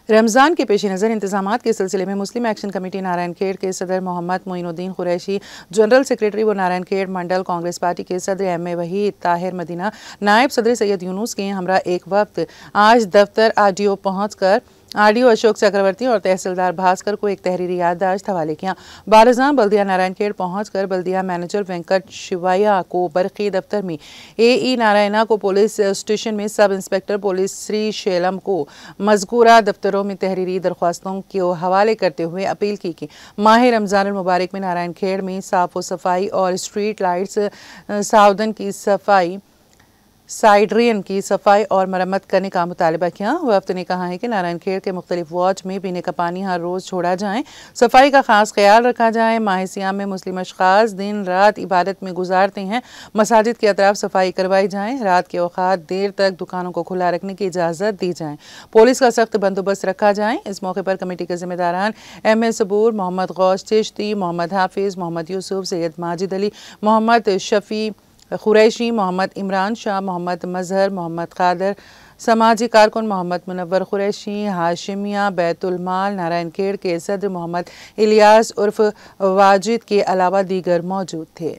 रमज़ान के पेश नज़र इंतजामात के सिलसिले में मुस्लिम एक्शन कमेटी नारायणखेड़ के सदर मोहम्मद मोइनुद्दीन कुरैशी, जनरल सेक्रेटरी व नारायणखेड़ मंडल कांग्रेस पार्टी के सदर एम ए वहीद ताहिर मदीना, नायब सदर सैयद यूनुस के हमरा एक वक्त आज दफ्तर आरडीओ पहुंचकर आरडीओ अशोक चक्रवर्ती और तहसीलदार भास्कर को एक तहरीरी याददाश्त हवाले किया। बारजां बल्दिया नारायणखेड़ पहुंचकर बल्दिया मैनेजर वेंकट शिवैया को बरकी दफ्तर में, एई नारायणा को पुलिस स्टेशन में, sub inspector police Shri Shailam को मज़कूरा दफ्तरों में तहरीरी दरख्वास्तों के हवाले करते हुए अपील की कि माह रमज़ान मुबारक में नारायणखेड़ में साफ़ सफाई और स्ट्रीट लाइट्स, साउदन की सफाई, साइड्रेन की सफाई और मरम्मत करने का मुतालबा किया। वफ्द ने कहा है कि नारायणखेड़ के मुख्तलिफ वार्ड में पीने का पानी हर रोज़ छोड़ा जाए, सफाई का खास ख्याल रखा जाए। माह सियाम में मुस्लिम अशखास दिन रात इबादत में गुजारते हैं, मसाजिद के अतराफ सफाई करवाई जाए, रात के औकात देर तक दुकानों को खुला रखने की इजाज़त दी जाए, पुलिस का सख्त बंदोबस्त रखा जाए। इस मौके पर कमेटी के जिम्मेदारान एम ए सबूर, मोहम्मद गौस चिश्ती, मोहम्मद हाफिज़, मोहम्मद यूसुफ, सैयद माजिद अली, मोहम्मद शफी कुरैशी, मोहम्मद इमरान शाह, मोहम्मद मजहर, मोहम्मद कादर, समाजी कारकुन मोहम्मद मुनव्वर कुरैशी, हाशिमिया बैतुल माल नारायणखेड़ के सदर मोहम्मद इलियास उर्फ वाजिद के अलावा दीगर मौजूद थे।